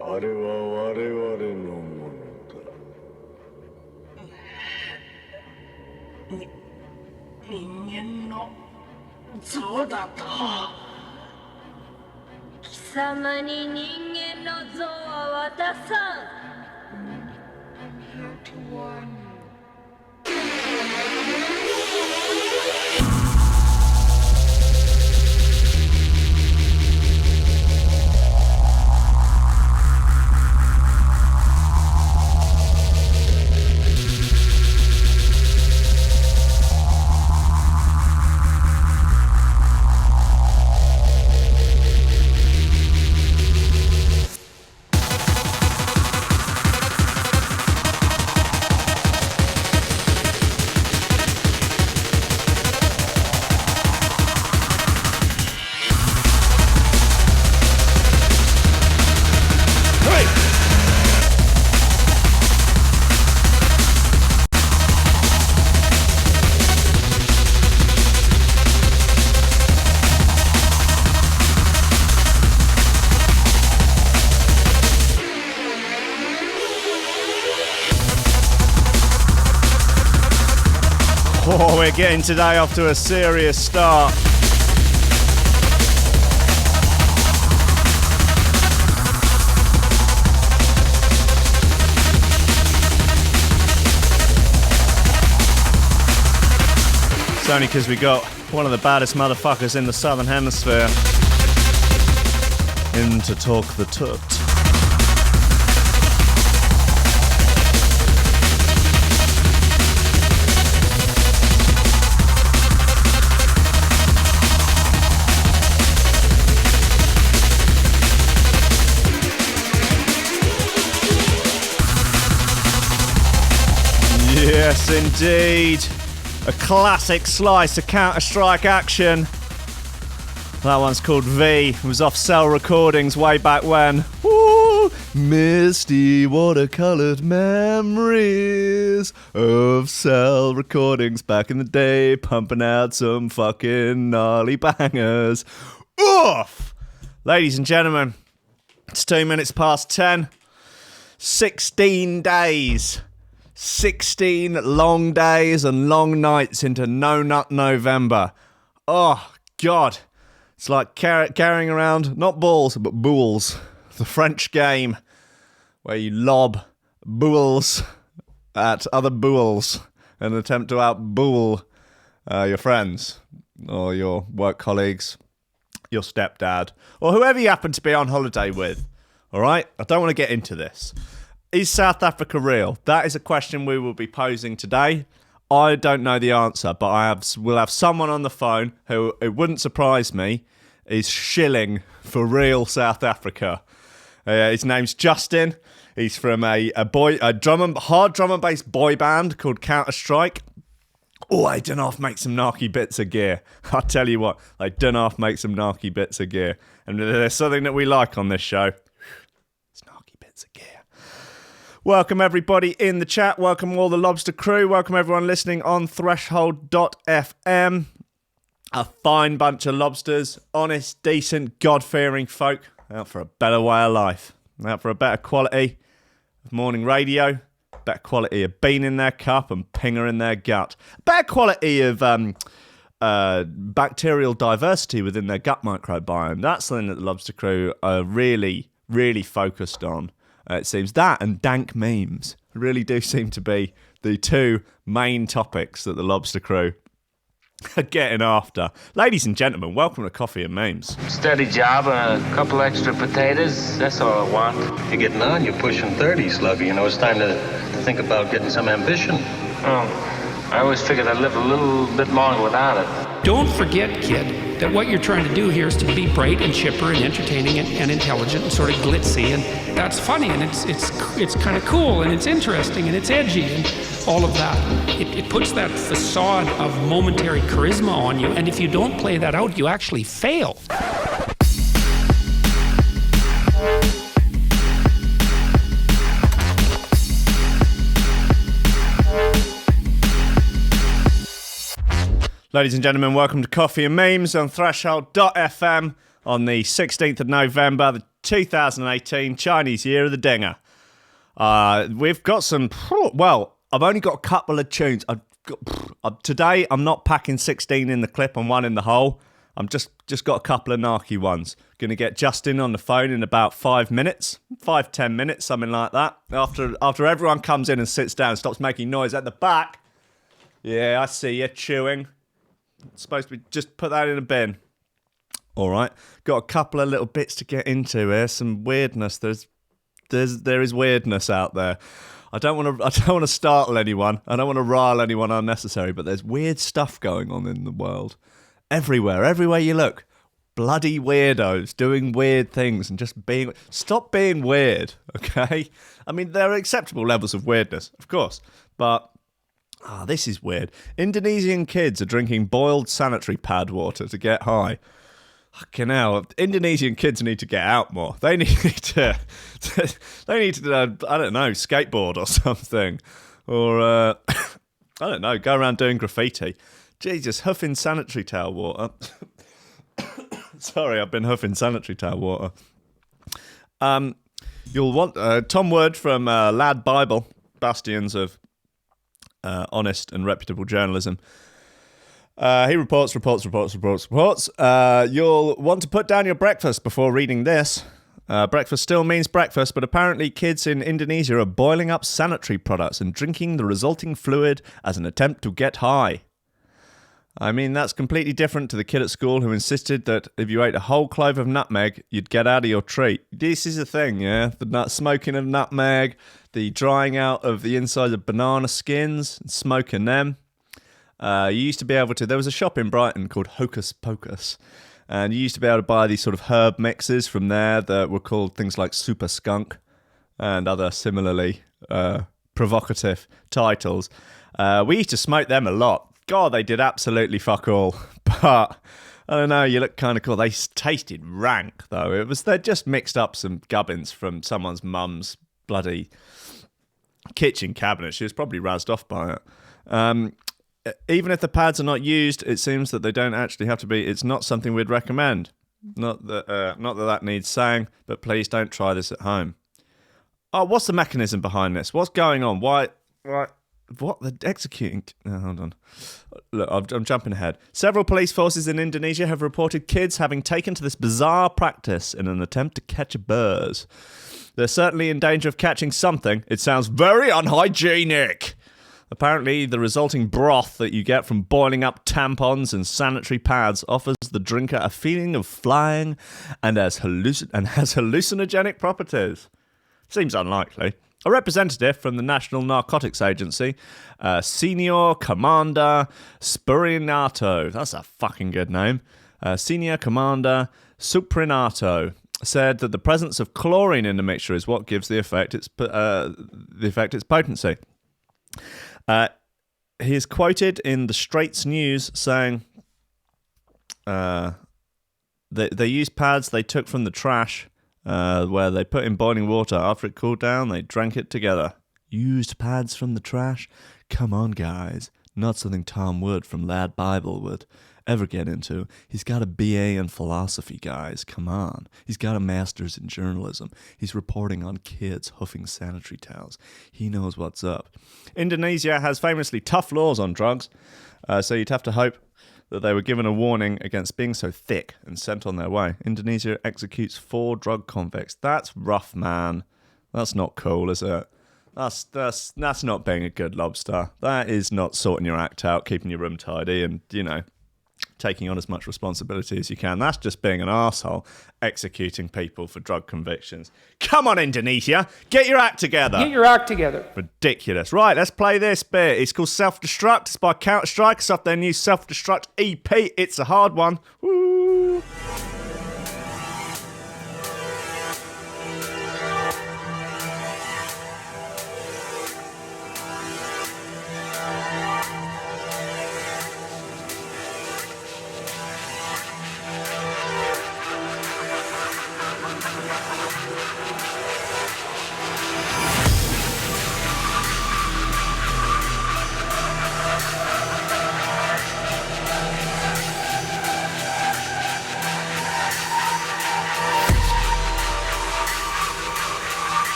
あれは我々のものだ。人間の像だと。貴様に人間の像は渡さん。Oh, we're getting today off to a serious start. It's only because we got one of the baddest motherfuckers in the Southern Hemisphere in to talk the tut. Yes, indeed. A classic slice of Counterstrike action. That one's called V. It was off Cell Recordings way back when. Woo! Misty watercoloured memories of Cell Recordings back in the day, pumping out some fucking gnarly bangers. Oof! Ladies and gentlemen, it's 2 minutes past 10. 16 days. 16 long days and long nights into No Nut November. Oh, God. It's like carrying around, not balls, but boules. The French game where you lob boules at other boules in an attempt to out-boule your friends or your work colleagues, your stepdad, or whoever you happen to be on holiday with. All right? I don't want to get into this. Is South Africa real? That is a question we will be posing today. I don't know the answer, but we'll have someone on the phone who, it wouldn't surprise me, is shilling for real South Africa. His name's Justin. He's from a hard drum and bass boy band called Counterstrike. Oh, they done off make some narky bits of gear. I'll tell you what, they done off make some narky bits of gear. And there's something that we like on this show. It's narky bits of gear. Welcome everybody in the chat. Welcome all the Lobster crew. Welcome everyone listening on Threshold.fm. A fine bunch of lobsters. Honest, decent, God-fearing folk. Out for a better way of life. Out for a better quality of morning radio. Better quality of bean in their cup and pinger in their gut. Better quality of bacterial diversity within their gut microbiome. That's something that the Lobster crew are really, really focused on. It seems that and dank memes really do seem to be the two main topics that the Lobster crew are getting after. Ladies and gentlemen, welcome to Coffee and Memes. Steady job and a couple extra potatoes, that's all I want. You're getting on, you're pushing 30, Slugger. You know, it's time to think about getting some ambition. Oh, I always figured I'd live a little bit longer without it. Don't forget, kid, that what you're trying to do here is to be bright and chipper and entertaining and intelligent and sort of glitzy, and that's funny, and it's kind of cool, and it's interesting, and it's edgy, and all of that. It puts that facade of momentary charisma on you, and if you don't play that out, you actually fail. Ladies and gentlemen, welcome to Coffee and Memes on Threshold.fm on the 16th of November, the 2018 Chinese Year of the Dinger. We've got some... Well, I've only got a couple of tunes. Today, I'm not packing 16 in the clip and 1 in the hole. I'm just got a couple of narky ones. Going to get Justin on the phone in about 5 minutes, 5-10 minutes, something like that. After everyone comes in and sits down and stops making noise at the back. Yeah, I see you chewing. It's supposed to be just put that in a bin. All right, got a couple of little bits to get into here. Some weirdness. There is weirdness out there. I don't want to startle anyone. I don't want to rile anyone unnecessary. But there's weird stuff going on in the world. Everywhere you look, bloody weirdos doing weird things and just being... Stop being weird, okay? I mean, there are acceptable levels of weirdness, of course, but... this is weird. Indonesian kids are drinking boiled sanitary pad water to get high. Fucking hell, Indonesian kids need to get out more. They need to... I don't know, skateboard or something. Or, I don't know, go around doing graffiti. Jesus, huffing sanitary towel water. Sorry, I've been huffing sanitary towel water. You'll want Tom Wood from Lad Bible, bastions of honest and reputable journalism. He reports. You'll want to put down your breakfast before reading this. Breakfast still means breakfast, but apparently kids in Indonesia are boiling up sanitary products and drinking the resulting fluid as an attempt to get high. I mean, that's completely different to the kid at school who insisted that if you ate a whole clove of nutmeg, you'd get out of your treat. This is a thing, yeah? The smoking of nutmeg, the drying out of the inside of banana skins, and smoking them. You used to be able to... There was a shop in Brighton called Hocus Pocus, and you used to be able to buy these sort of herb mixes from there that were called things like Super Skunk and other similarly provocative titles. We used to smoke them a lot. God, they did absolutely fuck all. But, I don't know, you look kind of cool. They tasted rank, though. They'd just mixed up some gubbins from someone's mum's bloody kitchen cabinet. She was probably razzed off by it. Even if the pads are not used, it seems that they don't actually have to be. It's not something we'd recommend. Not that needs saying, but please don't try this at home. Oh, what's the mechanism behind this? What's going on? Why... What? They're executing... hold on. Look, I'm jumping ahead. Several police forces in Indonesia have reported kids having taken to this bizarre practice in an attempt to catch a buzz. They're certainly in danger of catching something. It sounds very unhygienic. Apparently, the resulting broth that you get from boiling up tampons and sanitary pads offers the drinker a feeling of flying and has hallucinogenic properties. Seems unlikely. A representative from the National Narcotics Agency, Senior Commander Sprinato, that's a fucking good name, Senior Commander Suprinato, said that the presence of chlorine in the mixture is what gives the effect its potency. He is quoted in the Straits News saying they used pads they took from the trash where they put in boiling water. After it cooled down, they drank it together. Used pads from the trash? Come on, guys. Not something Tom Wood from Lad Bible would ever get into. He's got a BA in philosophy, guys. Come on. He's got a master's in journalism. He's reporting on kids huffing sanitary towels. He knows what's up. Indonesia has famously tough laws on drugs, so you'd have to hope that they were given a warning against being so thick and sent on their way. Indonesia executes 4 drug convicts. That's rough, man. That's not cool, is it? That's not being a good lobster. That is not sorting your act out, keeping your room tidy, and, taking on as much responsibility as you can. That's just being an arsehole, executing people for drug convictions. Come on, Indonesia, get your act together. Get your act together. Ridiculous. Right, let's play this bit. It's called Self-Destruct. It's by Counterstrike. It's off their new Self-Destruct EP. It's a hard one. Woo!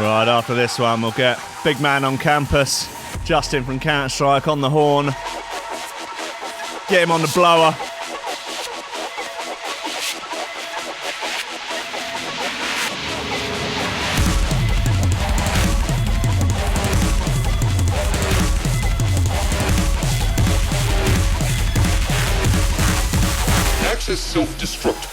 Right, after this one, we'll get big man on campus, Justin from Counterstrike on the horn. Get him on the blower. Access self-destruct.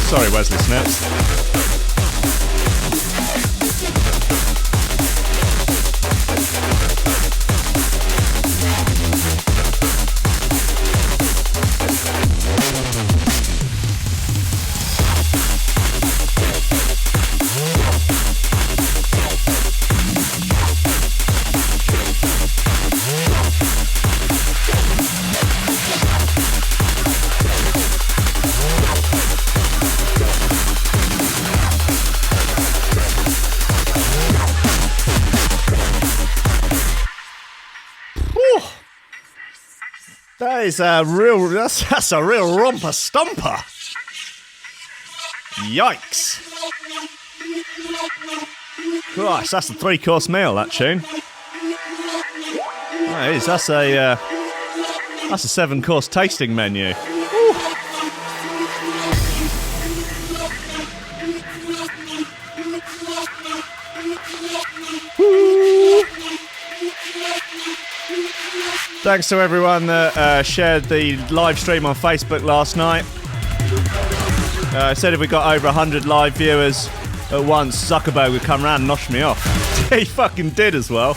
Sorry, Wesley Snips. That's a real romper stomper. Yikes. Gosh, that's a 3-course meal, that tune. That is, that's a 7-course tasting menu. Thanks to everyone that shared the live stream on Facebook last night. Said if we got over 100 live viewers at once, Zuckerberg would come round and nosh me off. He fucking did as well.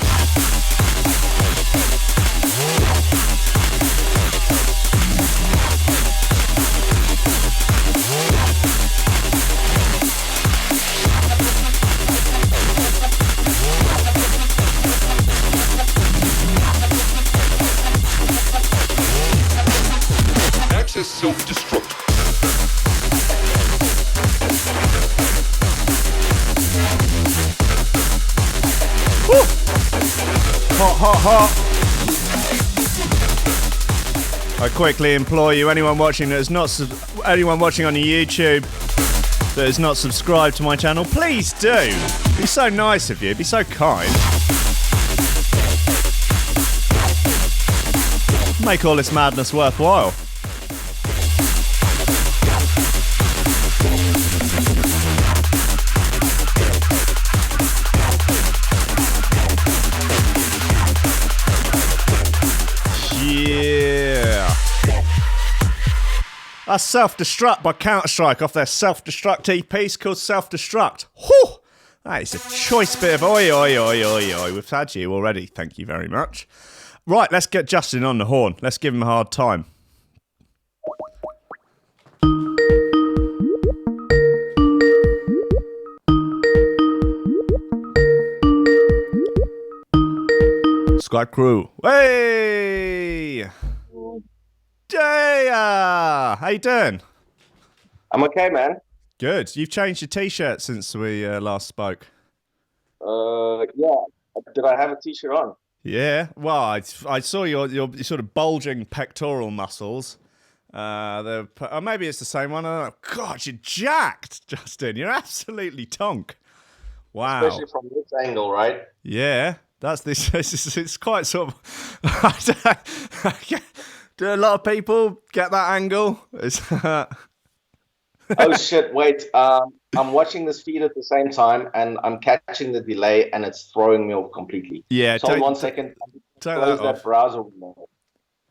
Self-destruct. Woo! Hot, hot, hot. I quickly implore you, anyone watching on the YouTube that is not subscribed to my channel, please do. Be so nice of you. Be so kind. Make all this madness worthwhile. Yeah. That's Self-Destruct by Counterstrike off their Self-Destruct EP called Self-Destruct. Whew! That is a choice bit of oi, oi, oi, oi, oi. We've had you already. Thank you very much. Right, let's get Justin on the horn. Let's give him a hard time. Squad crew. Hey! Jaya! How you doing? I'm okay, man. Good. You've changed your t-shirt since we last spoke. Yeah. Did I have a t-shirt on? Yeah. Well, I saw your sort of bulging pectoral muscles. Maybe it's the same one. I don't know. God, you're jacked, Justin. You're absolutely tonk. Wow. Especially from this angle, right? Yeah. That's this. It's quite sort of. Do a lot of people get that angle? Oh shit! Wait. I'm watching this feed at the same time, and I'm catching the delay, and it's throwing me off completely. Yeah. So 1 second. Close that browser window.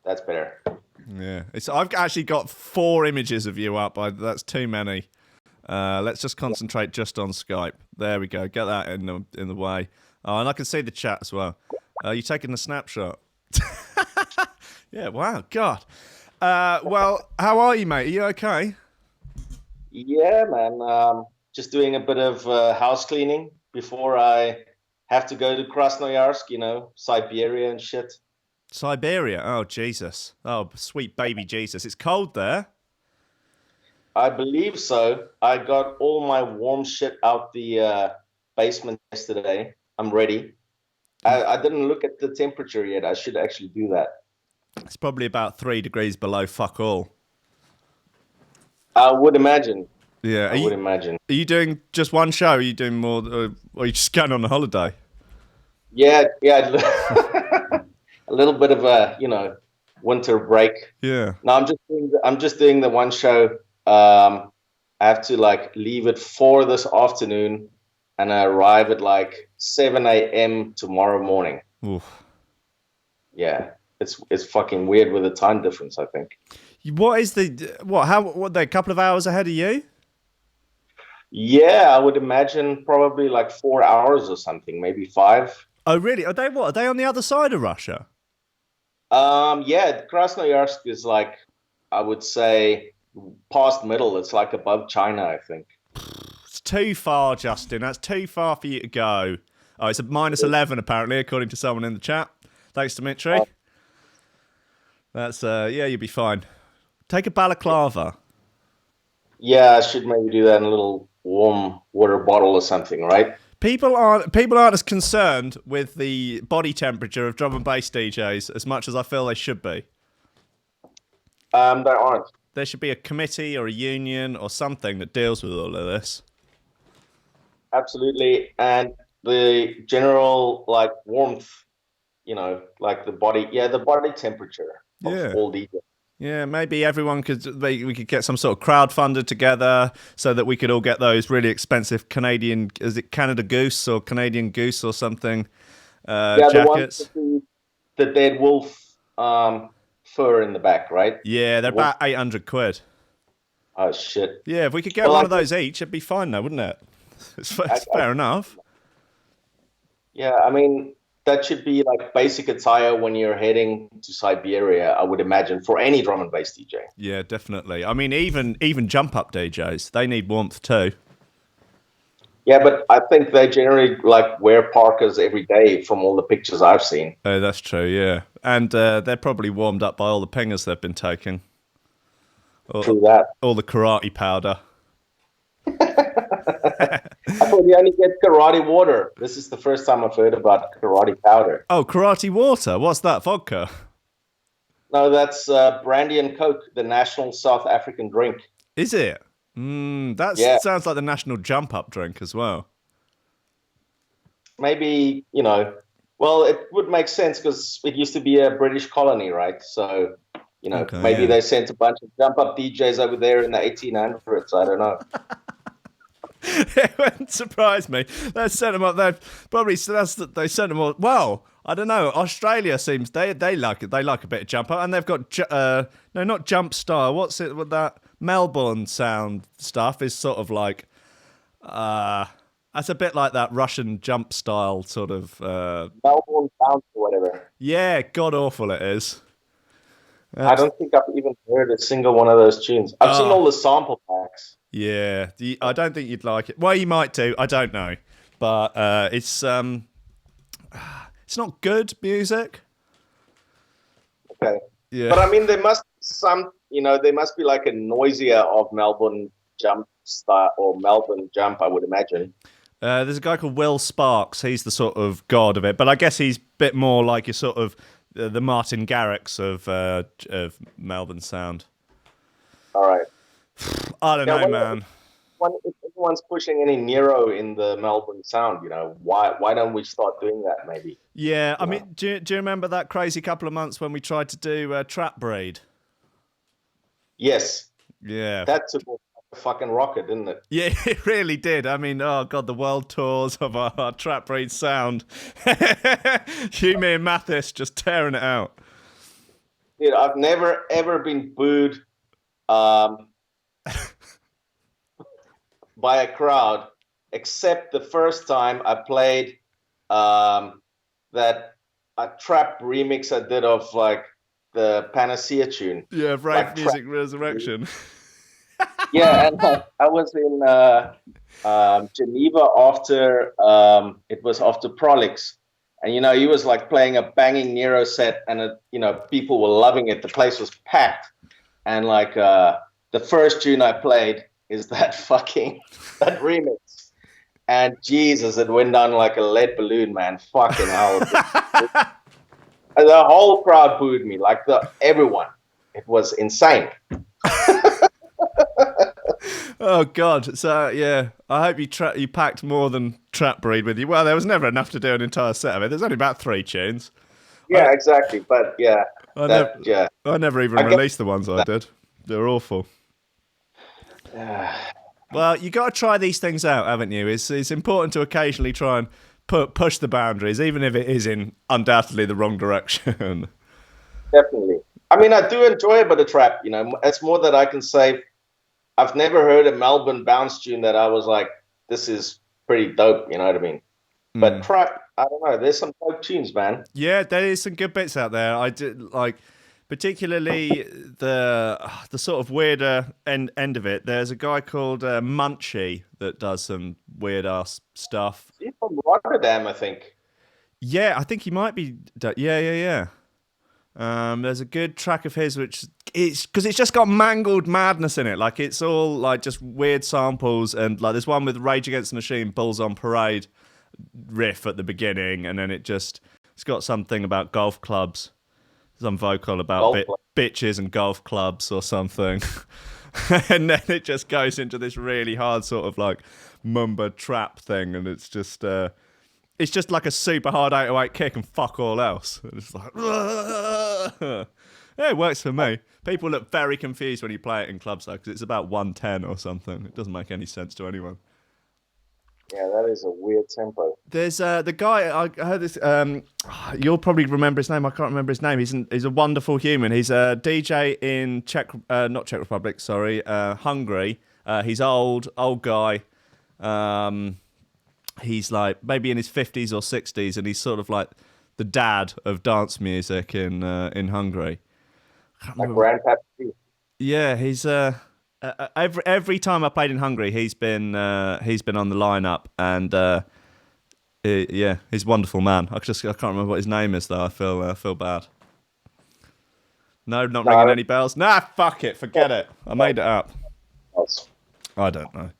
That's better. Yeah. I've actually got 4 images of you up. That's too many. Let's just concentrate just on Skype. There we go. Get that in the way. Oh, and I can see the chat as well. You taking the snapshot? Yeah, wow, God. Well, how are you, mate? Are you okay? Yeah, man. Just doing a bit of house cleaning before I have to go to Krasnoyarsk, Siberia and shit. Siberia? Oh, Jesus. Oh, sweet baby Jesus. It's cold there. I believe so. I got all my warm shit out the basement yesterday. I'm ready. I didn't look at the temperature yet. I should actually do that. It's probably about 3 degrees below fuck all. I would imagine. Yeah, I would imagine. Are you doing just one show? Are you doing more, or are you just going on a holiday? Yeah. A little bit of a, winter break. Yeah. No, I'm just doing the one show. I have to leave at 4 this afternoon, and I arrive at 7 a.m. tomorrow morning. Oof. Yeah, it's fucking weird with the time difference, I think. What is what they a couple of hours ahead of you? Yeah, I would imagine probably 4 hours or something, maybe 5. Oh, really? Are they on the other side of Russia? Yeah, Krasnoyarsk is I would say past middle. It's above China, I think. It's too far, Justin. That's too far for you to go. Oh, it's a -11 apparently, according to someone in the chat. Thanks, Dimitri. That's you'll be fine. Take a balaclava. Yeah, I should maybe do that in a little warm water bottle or something, right? People aren't as concerned with the body temperature of drum and bass DJs as much as I feel they should be. They aren't. There should be a committee or a union or something that deals with all of this. Absolutely, and the general warmth, the body temperature of all DJs. Yeah, maybe everyone we could get some sort of crowdfunder together so that we could all get those really expensive Canadian, is it Canada Goose or Canadian Goose or something, jackets. The ones with the dead wolf fur in the back, right? Yeah, they're about 800 quid. Oh, shit. Yeah, if we could get one of those each, it'd be fine though, wouldn't it? It's fair enough. Yeah, I mean, that should be basic attire when you're heading to Siberia, I would imagine, for any drum and bass DJ. Yeah, definitely. I mean, even jump up DJs, they need warmth too. Yeah, but I think they generally wear parkas every day from all the pictures I've seen. Oh, that's true, yeah. And they're probably warmed up by all the pingers they've been taking. True that. All the karate powder. I thought you only get karate water. This is the first time I've heard about karate powder. Oh, karate water? What's that, vodka? No, that's brandy and coke, the national South African drink. Is it? Sounds like the national jump-up drink as well. Maybe, well, it would make sense because it used to be a British colony, right? So, maybe they sent a bunch of jump-up DJs over there in the 1800s. I don't know. It wouldn't surprise me. They sent them up there. Probably they sent them all. Well, I don't know. Australia seems they like it. They like a bit of jump up, and they've got no, not jump style. What's it with that Melbourne sound stuff? Is sort of that's a bit like that Russian jump style sort of Melbourne bounce or whatever. Yeah, god awful it is. I don't think I've even heard a single one of those tunes. I've seen all the sample packs. Yeah, I don't think you'd like it. Well, you might do. I don't know, but it's not good music. Okay. Yeah. But I mean, there must be there must be a noisier of Melbourne jump style or Melbourne jump, I would imagine. There's a guy called Will Sparks. He's the sort of god of it, but I guess he's a bit more like your sort of the Martin Garrix of Melbourne sound. All right. I don't know, man. If anyone's pushing any Nero in the Melbourne sound, why don't we start doing that maybe? Yeah, I mean, do you remember that crazy couple of months when we tried to do Trap Breed? Yes. Yeah. That took a fucking rocket, didn't it? Yeah, it really did. I mean, oh god, the world tours of our Trap Breed sound. You, me and Mathis just tearing it out. Dude, I've never ever been booed by a crowd, except the first time I played that a trap remix I did of the Panacea tune. Yeah, Rave Music Resurrection. Yeah, and I was in Geneva after it was after Prolix, and he was like playing a banging Nero set, and people were loving it. The place was packed, and like the first tune I played is that that remix, and Jesus, it went down like a lead balloon, man. Fucking hell! The whole crowd booed me, like everyone. It was insane. Oh God! So yeah, I hope you packed more than Trap Breed with you. Well, there was never enough to do an entire set of it. There's only about 3 tunes. Yeah, exactly. But yeah, I never even released the ones I did. They're awful. Well, you got to try these things out, haven't you? It's important to occasionally try and push the boundaries, even if it is in undoubtedly the wrong direction. Definitely. I mean, I do enjoy a bit of trap. It's more that I can say. I've never heard a Melbourne bounce tune that I was like, this is pretty dope, you know what I mean? But trap, I don't know, there's some dope tunes, man. Yeah, there is some good bits out there. I did like, particularly the sort of weirder end of it. There's a guy called Munchie that does some weird ass stuff. He's from Rotterdam, I think. Yeah, I think he might be. Yeah. There's a good track of his which it's just got mangled madness in it. Like it's all like just weird samples, and like there's one with Rage Against the Machine, Bulls on Parade riff at the beginning, and then it's got something about golf clubs, some vocal about bitches and golf clubs or something, and then it just goes into this really hard sort of like mumba trap thing, and it's just like a super hard 808 kick and fuck all else. It's like, yeah, it works for me. People look very confused when you play it in clubs though, because it's about 110 or something. It doesn't make any sense to anyone. Yeah, that is a weird tempo. There's the guy, I heard this, you'll probably remember his name, I can't remember his name. He's a wonderful human. He's a DJ in not Czech Republic, sorry, Hungary. He's old guy. He's like maybe in his 50s or 60s, and he's sort of like the dad of dance music in Hungary. Like Grandpa. Yeah, he's every time I played in Hungary, he's been on the lineup, and yeah, he's a wonderful man. I can't remember what his name is though. I feel bad. No, not ringing any bells. Nah, fuck it, forget it. I made it up. I don't know.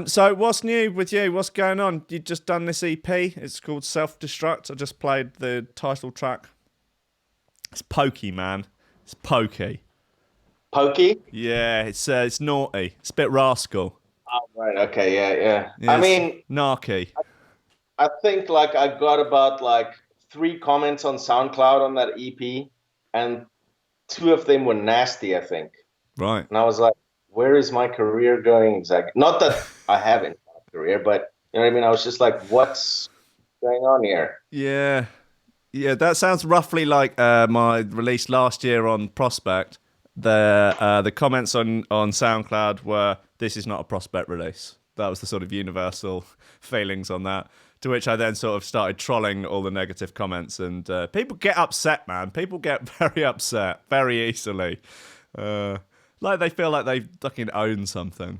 So what's new with you? What's going on? You just done this EP. It's called Self-Destruct. I just played the title track. It's pokey, man. It's pokey. Pokey? Yeah, it's naughty. It's a bit rascal. Oh, right. Okay. Yeah. I mean, narky. I think like I got about like 3 comments on SoundCloud on that EP, and 2 of them were nasty, I think. Right. And I was like, where is my career going exactly? Not that I haven't a career, but you know what I mean? I was just like, what's going on here? Yeah, that sounds roughly like my release last year on Prospect. The comments on SoundCloud were, this is not a Prospect release. That was the sort of universal feelings on that. To which I then sort of started trolling all the negative comments, and people get upset, man. People get very upset very easily. Like they feel like they fucking own something.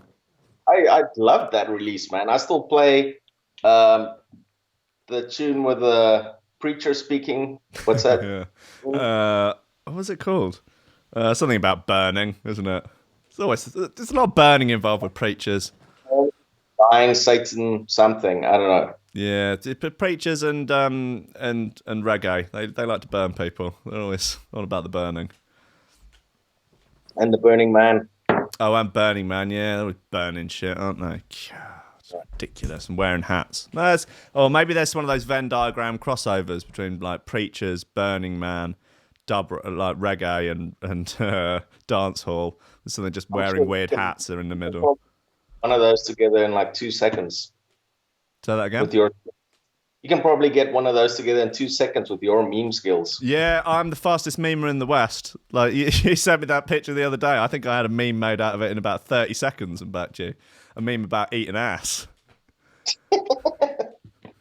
I love that release, man. I still play the tune with the preacher speaking. What's that? Yeah. What was it called? Something about burning, isn't it? There's a lot of burning involved with preachers. Dying Satan something. I don't know. Yeah, preachers and reggae. They like to burn people. They're always all about the burning. And the Burning Man. Oh, and Burning Man, yeah. They're always burning shit, aren't they? God, it's ridiculous. And wearing hats. Maybe there's one of those Venn diagram crossovers between like preachers, Burning Man, dub like reggae and dance hall. So they're just wearing weird hats are in the middle. One of those together in like 2 seconds. Say that again? You can probably get one of those together in 2 seconds with your meme skills. Yeah, I'm the fastest memer in the West. Like you sent me that picture the other day. I think I had a meme made out of it in about 30 seconds and back to you. A meme about eating ass.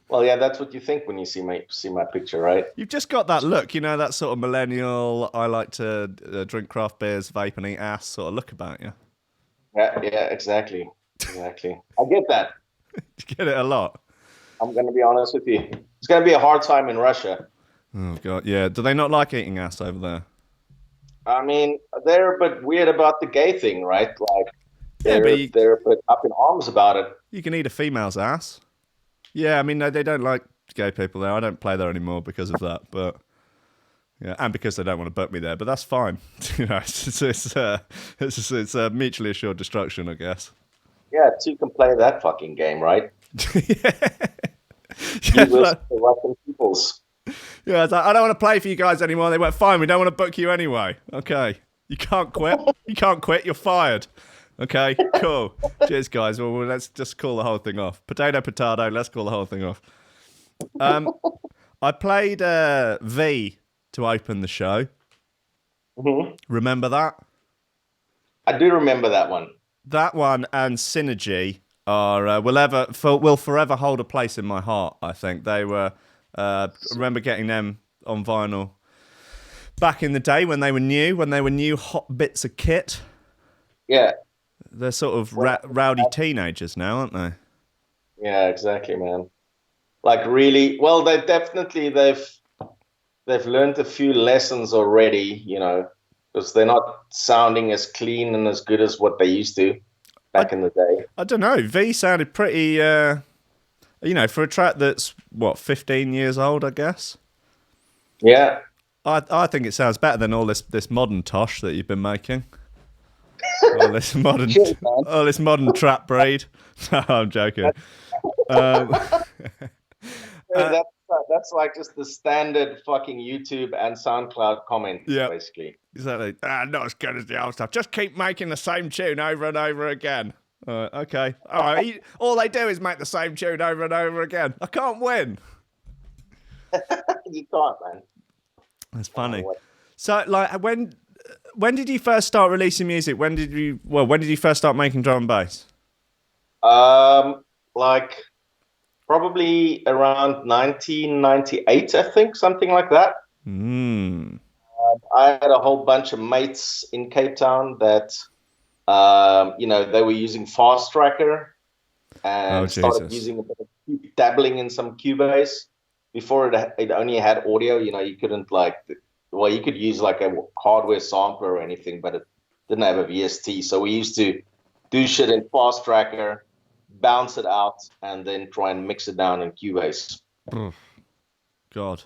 Well, yeah, that's what you think when you see my picture, right? You've just got that look, that sort of millennial, I like to drink craft beers, vape and eat ass sort of look about you. Yeah, exactly. Exactly. I get that. You get it a lot. I'm going to be honest with you. It's going to be a hard time in Russia. Oh, God. Yeah. Do they not like eating ass over there? I mean, they're a bit weird about the gay thing, right? Like, Yeah, but they're a bit up in arms about it. you can eat a female's ass. Yeah, I mean, no, they don't like gay people there. I don't play there anymore because of that, but yeah, and because they don't want to book me there. But that's fine. You know, it's mutually assured destruction, I guess. Yeah, two can play that fucking game, right? Yeah, You risk the Russian peoples. yeah, I was like, I don't want to play for you guys anymore. They went, fine, we don't want to book you anyway. Okay, you can't quit. You can't quit. You're fired. Okay, cool. Cheers, guys. Well, let's just call the whole thing off. Potato. Let's call the whole thing off. I played V to open the show. Mm-hmm. Remember that? I do remember that one. That one and Synergy are will forever hold a place in my heart. I think they were. I remember getting them on vinyl back in the day when they were new hot bits of kit. Yeah. They're sort of rowdy teenagers now, aren't they? Yeah, exactly, man. Like really, well, they've learned a few lessons already, you know, because they're not sounding as clean and as good as what they used to back in the day. I don't know. V sounded pretty, you know, for a track that's, 15 years old, I guess? Yeah. I think it sounds better than all this modern tosh that you've been making. all this modern trap breed. No, I'm joking. That's like just the standard fucking YouTube and SoundCloud comment, basically. Exactly. Not as good as the old stuff. Just keep making the same tune over and over again. Okay. All right. All they do is make the same tune over and over again. I can't win. You can't, man. That's funny. So, like, when did you first start releasing music? When did you first start making drum and bass? Like probably around 1998, I think, something like that. I had a whole bunch of mates in Cape Town that, you know, they were using Fast Tracker and started using a bit of dabbling in some Cubase. Before it only had audio, you know, you couldn't you could use like a hardware sampler or anything, but it didn't have a VST. So we used to do shit in Fast Tracker, bounce it out, and then try and mix it down in Cubase. God.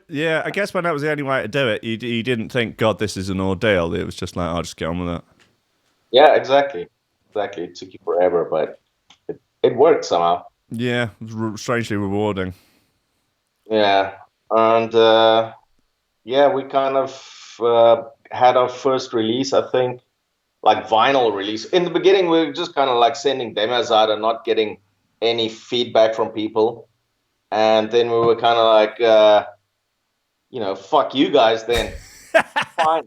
Yeah. I guess when that was the only way to do it, you didn't think, God, this is an ordeal. It was just like, I'll just get on with it. Yeah, exactly. It took you forever, but it worked somehow. Yeah, it was strangely rewarding. Yeah, and we kind of had our first release, I think, like vinyl release. In the beginning, we were just kind of like sending demos out and not getting any feedback from people. And then we were kind of like, you know, fuck you guys then. Fine.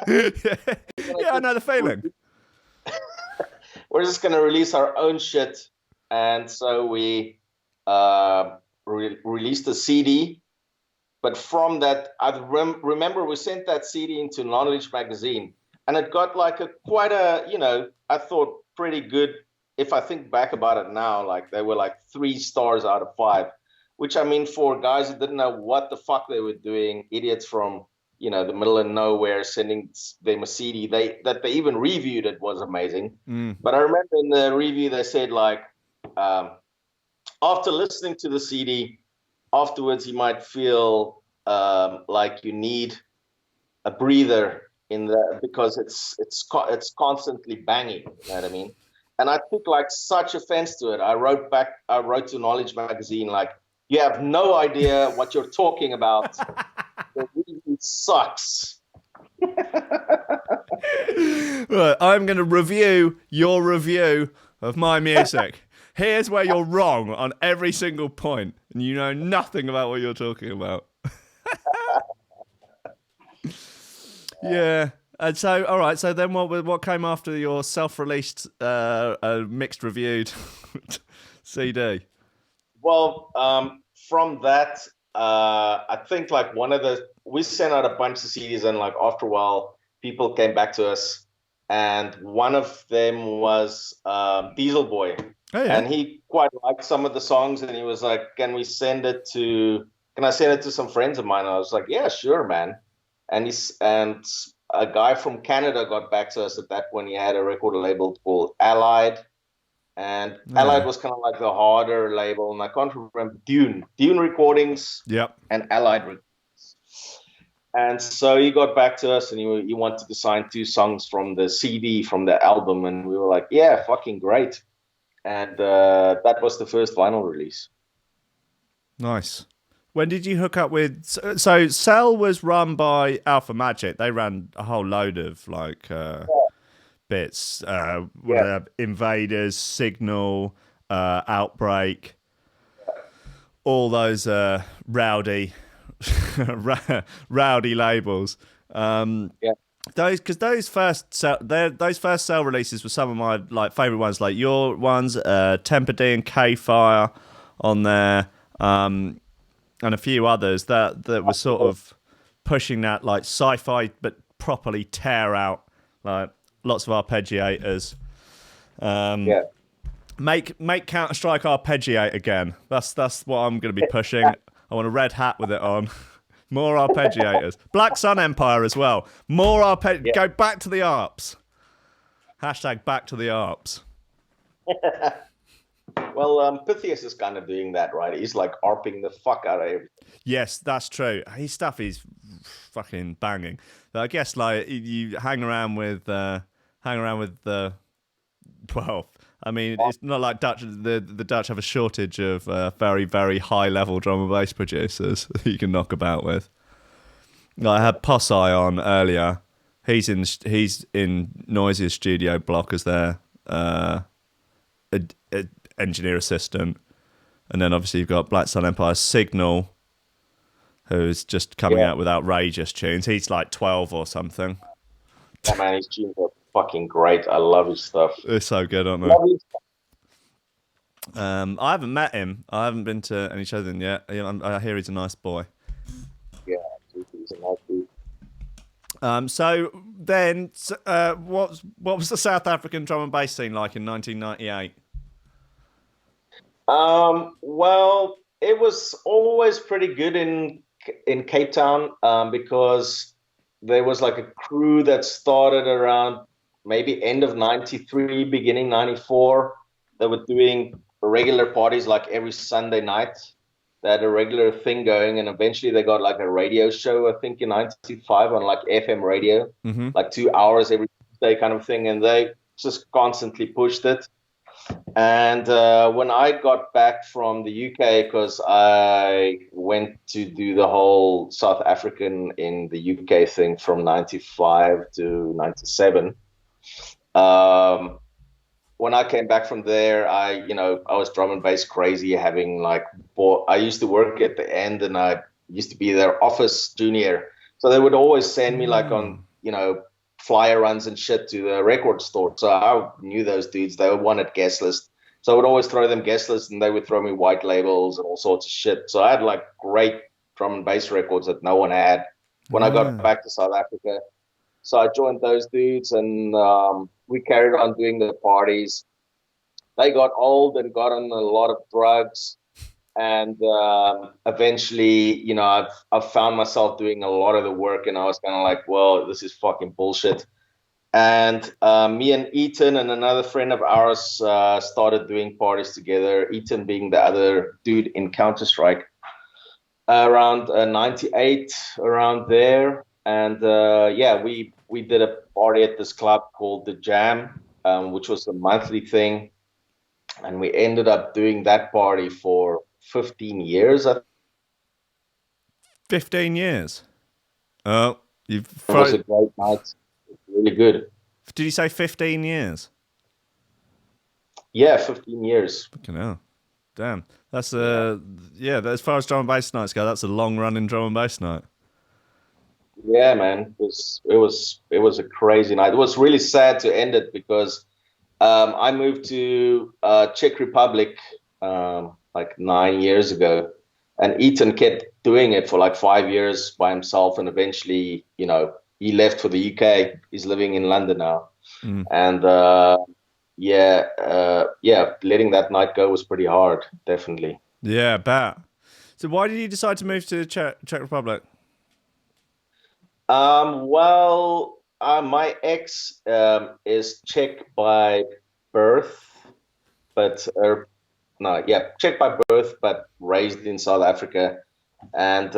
Yeah, I know the feeling. We're just going to release our own shit. And so we released a CD. But from that, I remember we sent that CD into Knowledge Magazine. And it got like quite a, you know, I thought pretty good. If I think back about it now, like they were like 3 stars out of 5, which I mean, for guys who didn't know what the fuck they were doing, idiots from, you know, the middle of nowhere sending them a CD, that they even reviewed it was amazing. But I remember in the review, they said like, after listening to the CD, afterwards you might feel like you need a breather in the, because it's constantly banging, you know what I mean? And I took like such offense to it. I wrote to Knowledge Magazine like, you have no idea what you're talking about. The review sucks. Right, I'm going to review your review of my music. Here's where you're wrong on every single point, and you know nothing about what you're talking about. Yeah. And so, all right. So then, what came after your self-released, mixed reviewed CD? Well, from that, I think like we sent out a bunch of CDs, and like after a while, people came back to us and one of them was Diesel Boy. Oh, yeah. And he quite liked some of the songs, and he was like, can I send it to some friends of mine? And I was like, yeah, sure, man. And a guy from Canada got back to us at that point. He had a record label called Allied, and Allied was kind of like the harder label, and I can't remember Dune Recordings, and Allied Recordings. And so he got back to us, and he wanted to sign 2 songs from the CD, from the album, and we were like, yeah, fucking great. And that was the first vinyl release. Nice. When did you hook up with... So Cell was run by Alpha Magic. They ran a whole load of bits. Invaders, Signal, Outbreak, all those rowdy labels. Those first Cell releases were some of my favorite ones, like your ones, Temper D and K-Fire on there. And a few others that were sort of pushing that sci-fi but properly tear out, lots of arpeggiators. Make Counterstrike arpeggiate again. That's what I'm going to be pushing. I want a red hat with it on. More arpeggiators. Black Sun Empire as well. More Go back to the ARPs. Hashtag back to the ARPs. Well, Pythias is kind of doing that, right? He's ARPing the fuck out of everything. Yes, that's true. His stuff is fucking banging. But I guess you hang around with the. Well, I mean, it's not like Dutch. The Dutch have a shortage of very, very high level drum and bass producers that you can knock about with. I had Posse on earlier. He's in Noise's studio block as their engineer assistant, and then obviously you've got Black Sun Empire Signal, who's just coming out with outrageous tunes. He's 12 or something. Yeah, man, his tunes are fucking great. I love his stuff. They're so good, aren't they? I haven't met him. I haven't been to any shows with him yet. I hear he's a nice boy. Yeah, he's a nice dude. So then, what was the South African drum and bass scene like in 1998? Well, it was always pretty good in Cape Town, because there was a crew that started around maybe end of 93, beginning 94. They were doing regular parties every Sunday night. They had a regular thing going, and eventually they got a radio show, I think in 95 on FM radio, 2 hours every day kind of thing, and they just constantly pushed it. And when I got back from the UK, because I went to do the whole South African in the UK thing from 95 to 97, when I came back from there, I was drum and bass crazy, having I used to work at the end, and I used to be their office junior. So they would always send me on, flyer runs and shit to the record store. So I knew those dudes. They wanted guest lists. So I would always throw them guest lists, and they would throw me white labels and all sorts of shit. So I had great drum and bass records that no one had when I got back to South Africa. So I joined those dudes, and we carried on doing the parties. They got old and got on a lot of drugs. And eventually, I've found myself doing a lot of the work, and I was kind of well, this is fucking bullshit. And me and Eaton and another friend of ours started doing parties together, Eaton being the other dude in Counterstrike, around 98, around there. And we did a party at this club called The Jam, which was a monthly thing. And we ended up doing that party for 15 years. 15 years? Oh, it was a great night. It was really good. Did you say 15 years? Yeah, 15 years. Fucking hell. Damn. That's as far as drum and bass nights go, that's a long running drum and bass night. Yeah, man. It was a crazy night. It was really sad to end it, because I moved to Czech Republic 9 years ago, and Eaton kept doing it for 5 years by himself, and eventually, he left for the UK. He's living in London now. And letting that night go was pretty hard, definitely. Yeah, bet. So why did you decide to move to Czech Republic? My ex is Czech by birth, but Czech by birth, but raised in South Africa. And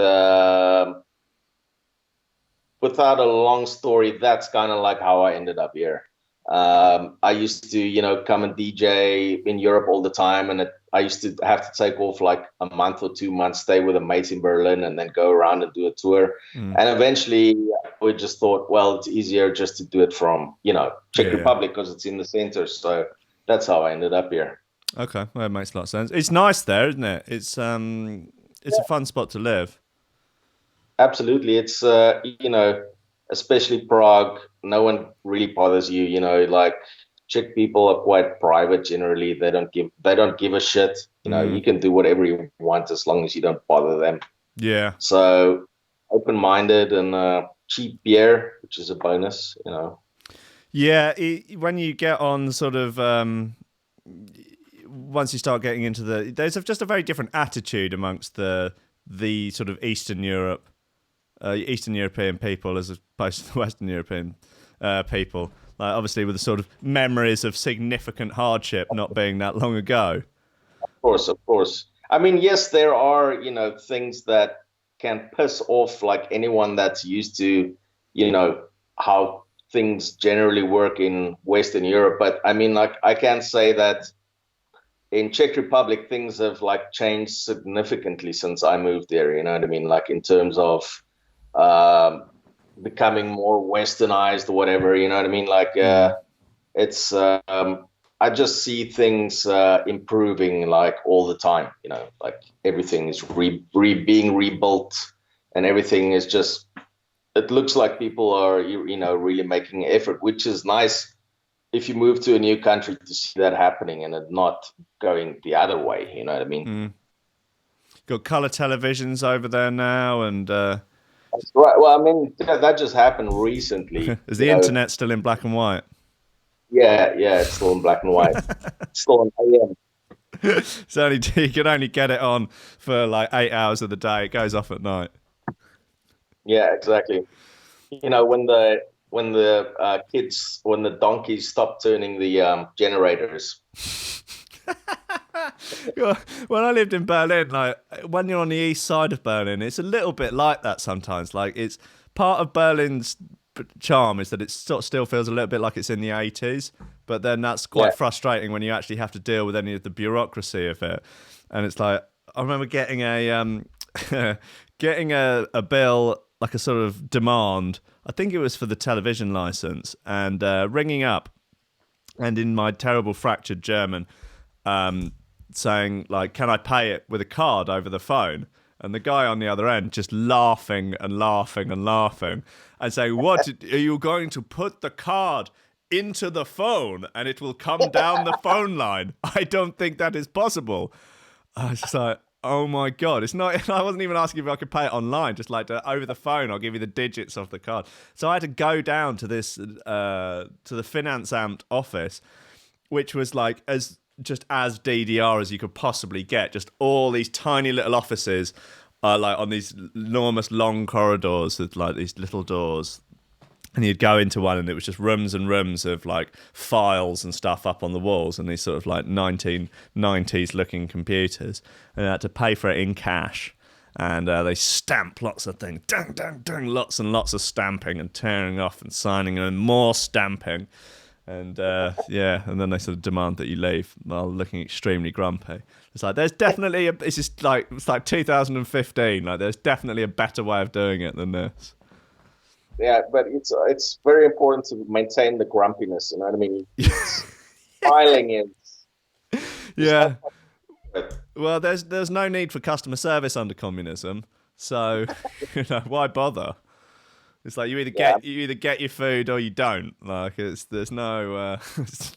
without a long story, that's kind of like how I ended up here. I used to, come and DJ in Europe all the time, and I used to have to take off like a month or 2 months, stay with a mate in Berlin, and then go around and do a tour. And eventually, we just thought, well, it's easier just to do it from, Czech Republic because it's in the center. So that's how I ended up here. Okay, well, that makes a lot of sense. It's nice there, isn't it? It's a fun spot to live. Absolutely, it's especially Prague. No one really bothers you. Like Czech people are quite private generally. They don't give a shit. You can do whatever you want as long as you don't bother them. Yeah. So open-minded and cheap beer, which is a bonus. Yeah, when you get on sort of. Once you start getting into there's just a very different attitude amongst the sort of Eastern European people as opposed to the Western European people. Like obviously with the sort of memories of significant hardship not being that long ago. Of course. I mean, yes, there are, things that can piss off like anyone that's used to, how things generally work in Western Europe. But I mean, like I can say that in Czech Republic, things have like changed significantly since I moved there. You know what I mean? Like in terms of becoming more westernized or whatever. You know what I mean? Like it's I just see things improving like all the time. Like everything is being rebuilt, and everything is just. It looks like people are really making an effort, which is nice. If you move to a new country to see that happening and it not going the other way, you know what I mean? Got colour televisions over there now, and that's right. Well, I mean, that just happened recently. Is the internet still in black and white? Yeah, it's still in black and white. It's still on AM. You can only get it on for like 8 hours of the day. It goes off at night. Yeah, exactly. When the donkeys stop turning the generators. When I lived in Berlin, like when you're on the east side of Berlin, it's a little bit like that sometimes. Like it's part of Berlin's charm is that it still feels a little bit like it's in the 80s, but then that's quite frustrating when you actually have to deal with any of the bureaucracy of it. And it's like I remember getting a bill, like a sort of demand. I think it was for the television license, and ringing up, and in my terrible fractured German, saying like, "Can I pay it with a card over the phone?" And the guy on the other end just laughing and laughing and laughing, and saying, "What are you going to put the card into the phone and it will come down the phone line? I don't think that is possible." I was just like, oh my God, it's not. I wasn't even asking if I could pay it online, just like over the phone, I'll give you the digits of the card. So I had to go down to this, to the Finanzamt office, which was like as DDR as you could possibly get. Just all these tiny little offices, like on these enormous long corridors with like these little doors. And you'd go into one and it was just rooms and rooms of like files and stuff up on the walls and these sort of like 1990s looking computers. And I had to pay for it in cash. And they stamp lots of things. Dang, dang, dang. Lots and lots of stamping and tearing off and signing and more stamping. And and then they sort of demand that you leave while looking extremely grumpy. It's like, there's definitely it's like 2015. Like there's definitely a better way of doing it than this. Yeah, but it's very important to maintain the grumpiness. You know what I mean? Smiling is. Yeah. Well, there's no need for customer service under communism, so why bother? It's like you either get your food or you don't. Like there's no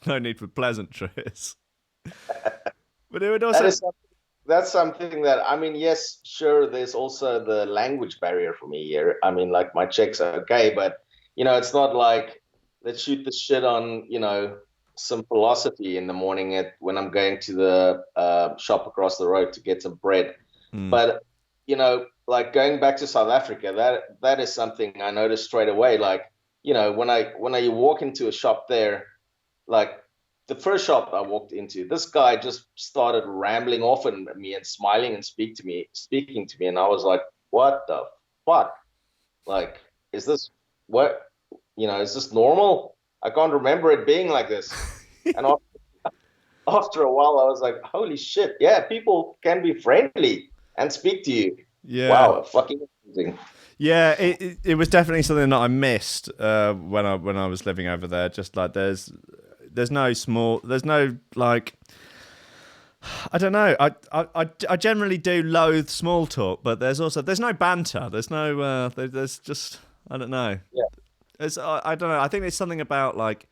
need for pleasantries. But it would also. That's something that, I mean, yes, sure, there's also the language barrier for me here. I mean, like, my Czech's are okay, but, it's not like let's shoot the shit on, some philosophy in the morning when I'm going to the shop across the road to get some bread. But, like going back to South Africa, that is something I noticed straight away. Like, when I walk into a shop there, like the first shop I walked into, this guy just started rambling off at me and smiling and speaking to me. And I was like, what the fuck? Like, is this normal? I can't remember it being like this. And after a while, I was like, holy shit. Yeah, people can be friendly and speak to you. Yeah. Wow, fucking amazing. Yeah, it was definitely something that I missed when I was living over there. Just like there's no like, I don't know. I generally do loathe small talk, but there's no banter. There's no there's just, I don't know. Yeah. I don't know. I think there's something about like,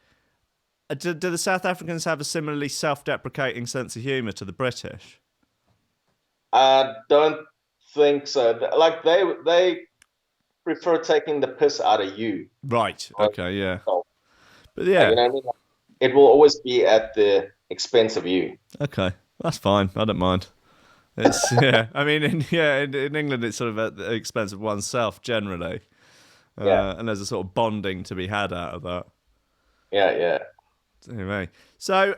do the South Africans have a similarly self-deprecating sense of humour to the British? I don't think so. Like they prefer taking the piss out of you. Right. Okay. Yeah. But yeah, yeah, it will always be at the expense of you. Okay, that's fine. I don't mind. It's yeah. I mean, in England, it's sort of at the expense of oneself generally. And there's a sort of bonding to be had out of that. Yeah. Anyway, so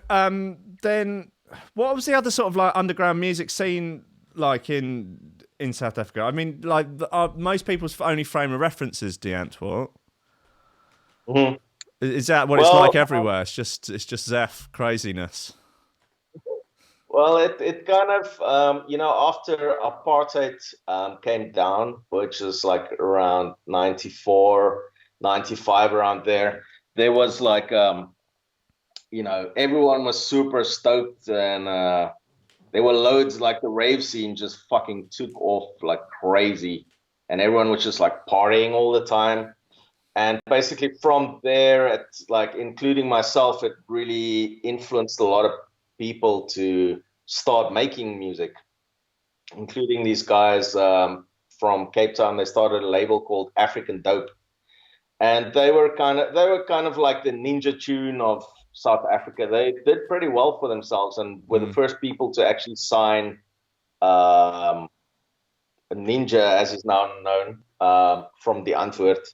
then what was the other sort of like underground music scene like in South Africa? I mean, like most people's only frame of reference is D'Antwoord. Mm-hmm. Is that what it's like everywhere? It's just Zeph craziness. Well, it kind of, after apartheid came down, which is like around 94, 95, around there was like, everyone was super stoked, and there were loads, like the rave scene just fucking took off like crazy, and everyone was just like partying all the time. And basically from there, like including myself, it really influenced a lot of people to start making music, including these guys from Cape Town. They started a label called African Dope, and they were kind of like the Ninja Tune of South Africa. They did pretty well for themselves, and were the first people to actually sign a Ninja, as is now known, from the Antwoord.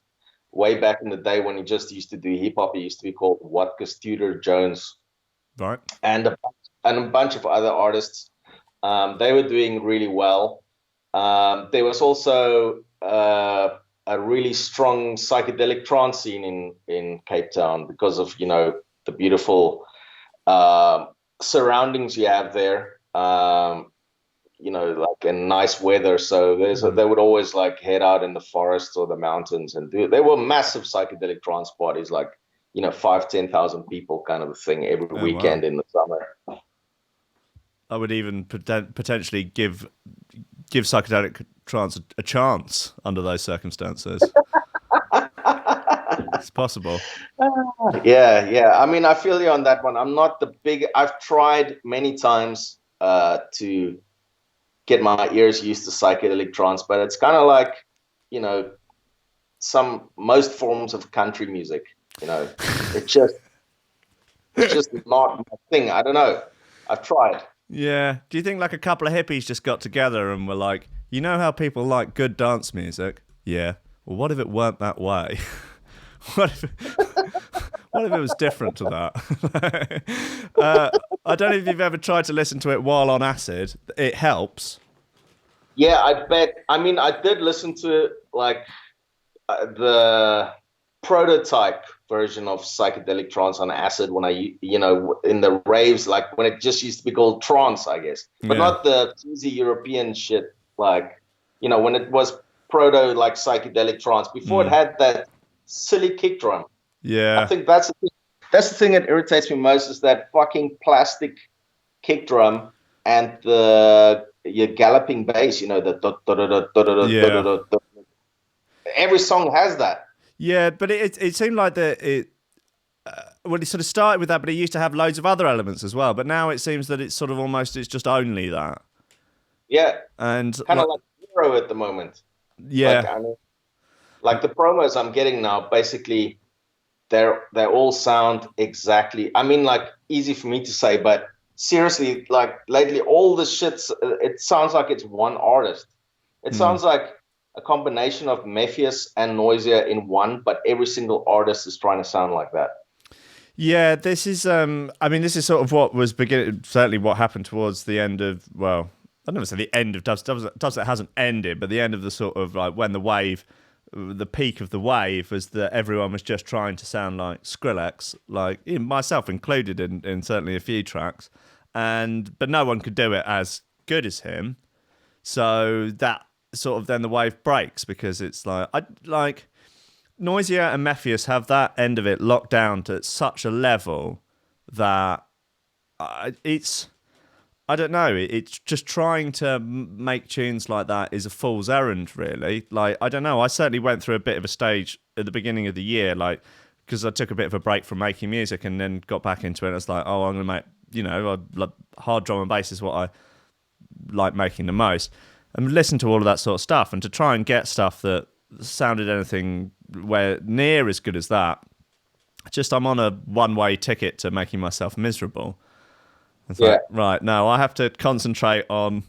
Way back in the day when he just used to do hip hop, he used to be called Watka Studer Jones, right? And a bunch of other artists. They were doing really well. There was also a really strong psychedelic trance scene in Cape Town because of the beautiful surroundings you have there. Like in nice weather. So they would always like head out in the forests or the mountains and there were massive psychedelic trance parties, like 5,000-10,000 people kind of a thing every weekend in the summer. I would even potentially give psychedelic trance a chance under those circumstances. It's possible. Yeah. I mean, I feel you on that one. I'm not I've tried many times to get my ears used to psychedelic trance, but it's kind of like, most forms of country music, it's just not my thing. I don't know. I've tried. Yeah. Do you think like a couple of hippies just got together and were like, how people like good dance music? Yeah. Well, what if it weren't that way? What if it was different to that? I don't know if you've ever tried to listen to it while on acid. It helps. Yeah, I bet. I mean, I did listen to like the prototype version of psychedelic trance on acid when I, in the raves, like when it just used to be called trance, I guess, but not the cheesy European shit. Like, when it was proto like psychedelic trance before it had that silly kick drum. Yeah, I think that's the thing that irritates me most is that fucking plastic kick drum and your galloping bass. Every song has that. Yeah, but it seemed like it sort of started with that, but it used to have loads of other elements as well. But now it seems that it's sort of it's just only that. Yeah, and kind of like Zero at the moment. Yeah, like the promos I'm getting now, basically, they all sound exactly. I mean, like, easy for me to say, but seriously, like, lately, all the shit's, it sounds like it's one artist. It sounds like a combination of Mephius and Noisia in one, but every single artist is trying to sound like that. Yeah, this is. I mean, this is sort of what was beginning. Certainly, what happened towards the end of. Well, I don't know if it's the end of dubstep hasn't ended, but the end of the sort of like when the peak of the wave was that everyone was just trying to sound like Skrillex, like myself included in certainly a few tracks, but no one could do it as good as him. So that sort of then the wave breaks because it's like Noisia and Mephius have that end of it locked down to such a level that it's, I don't know, it's just trying to make tunes like that is a fool's errand, really. Like, I don't know, I certainly went through a bit of a stage at the beginning of the year, like, because I took a bit of a break from making music and then got back into it. And it's like, oh, I'm going to make, hard drum and bass is what I like making the most. And listen to all of that sort of stuff and to try and get stuff that sounded anything where near as good as that, just I'm on a one-way ticket to making myself miserable. It's like, right, no, I have to concentrate on,